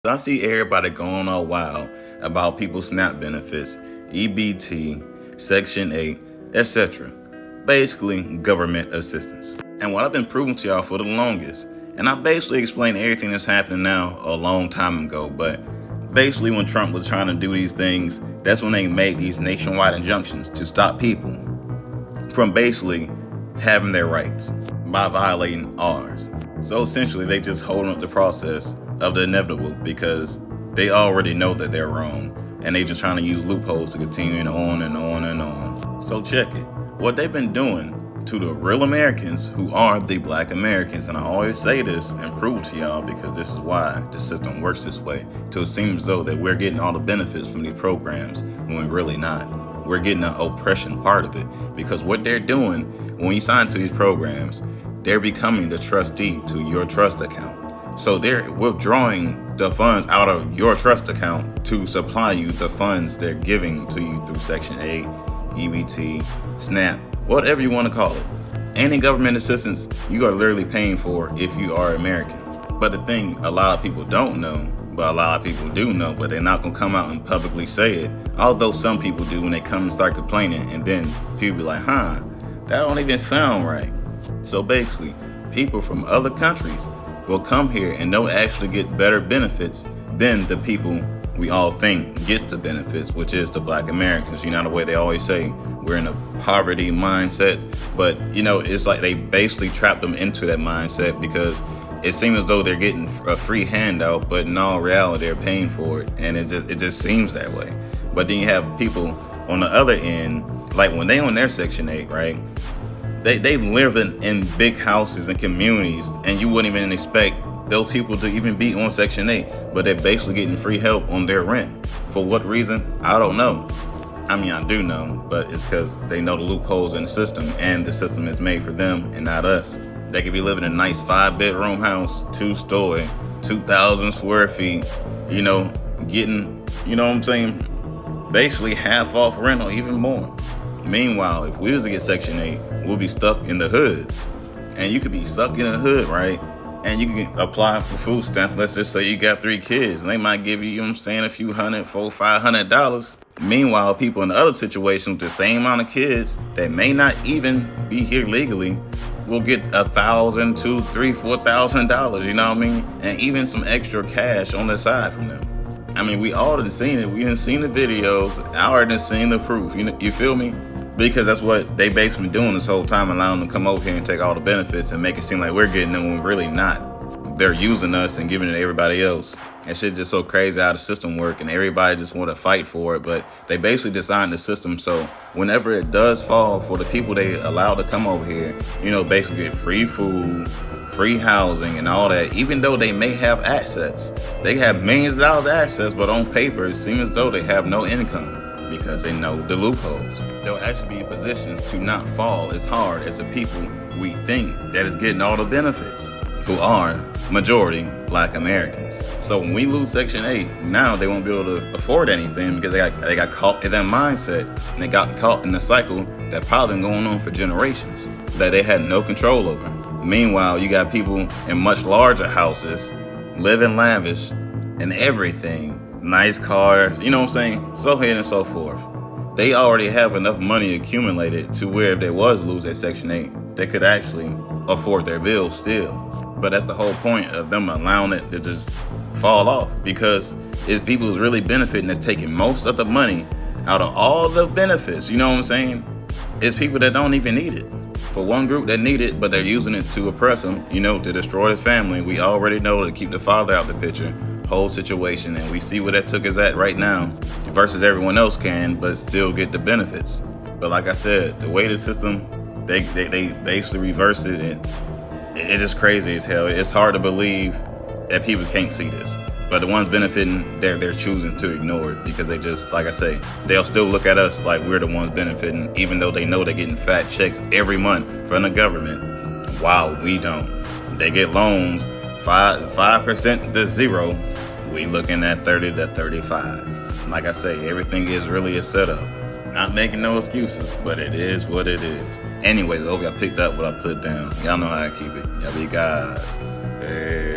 I see everybody going all wild about people's SNAP benefits, EBT, Section 8, etc. Basically, government assistance. And what I've been proving to y'all for the longest, and I basically explained everything that's happening now a long time ago, but basically when Trump was trying to do these things, that's when they made these nationwide injunctions to stop people from basically having their rights by violating ours. So essentially, they just holding up the process of the inevitable because they already know that they're wrong, and they just trying to use loopholes to continue on and on and on. So check it. What they've been doing to the real Americans who are the black Americans, and I always say this and prove to y'all because this is why the system works this way, till it seems as though that we're getting all the benefits from these programs when we're really not. We're getting the oppression part of it, because what they're doing when you sign to these programs, they're becoming the trustee to your trust account. So they're withdrawing the funds out of your trust account to supply you the funds they're giving to you through Section 8, EBT, SNAP, whatever you want to call it. Any government assistance you are literally paying for if you are American. But the thing a lot of people don't know, but a lot of people do know, but they're not going to come out and publicly say it, although some people do when they come and start complaining, and then people be like, that don't even sound right. So basically, people from other countries will come here and they'll actually get better benefits than the people we all think gets the benefits, which is the black Americans. You know the way they always say we're in a poverty mindset, but it's like they basically trapped them into that mindset because it seems as though they're getting a free handout, but in all reality they're paying for it, and it just seems that way. But then you have people on the other end, like when they on their Section 8, right? They live in big houses and communities, and you wouldn't even expect those people to even be on Section 8, but they're basically getting free help on their rent. For what reason? I don't know. I mean, I do know, but it's because they know the loopholes in the system, and the system is made for them and not us. They could be living in a nice 5-bedroom house, 2-story, 2,000 square feet, getting, what I'm saying, basically half off rent or even more. Meanwhile, if we was to get Section 8, we'll be stuck in the hoods. And you could be stuck in the hood, right? And you can apply for food stamps. Let's just say you got 3 kids, and they might give you, a few $100, $400, $500. Meanwhile, people in the other situation with the same amount of kids that may not even be here legally will get $1,000, $2,000, $3,000, $4,000. You know what I mean? And even some extra cash on the side from them. I mean, we all done seen it. We done seen the videos. I already done seen the proof. You feel me? Because that's what they basically doing this whole time, allowing them to come over here and take all the benefits and make it seem like we're getting them when we're really not. They're using us and giving it to everybody else. And shit just so crazy how the system work, and everybody just want to fight for it. But they basically designed the system so whenever it does fall for the people they allow to come over here, basically get free food, free housing and all that, even though they may have assets. They have millions of dollars of assets, but on paper it seems as though they have no income because they know the loopholes. They'll actually be in positions to not fall as hard as the people we think that is getting all the benefits, who are majority black Americans. So when we lose Section 8, now they won't be able to afford anything because they got caught in that mindset, and they got caught in the cycle that probably been going on for generations that they had no control over. Meanwhile, you got people in much larger houses, living lavish and everything, nice cars, so on and so forth. They already have enough money accumulated to where if they was to lose that Section 8, they could actually afford their bills still. But that's the whole point of them allowing it to just fall off, because it's people who's really benefiting that's taking most of the money out of all the benefits. You know what I'm saying? It's people that don't even need it. For one group that need it, but they're using it to oppress them, to destroy the family. We already know to keep the father out the picture, whole situation, and we see where that took us at right now, versus everyone else can, but still get the benefits. But like I said, the way the system, they basically reverse it, and it's just crazy as hell. It's hard to believe that people can't see this. But the ones benefiting, they're choosing to ignore it because they just, like I say, they'll still look at us like we're the ones benefiting, even though they know they're getting fat checks every month from the government, while we don't. They get loans 5% to 0. We looking at 30 to 35. Like I say, everything is really a setup. Not making no excuses, but it is what it is. Anyways, I hope y'all picked up what I put down. Y'all know how I keep it. Y'all be guys. Hey.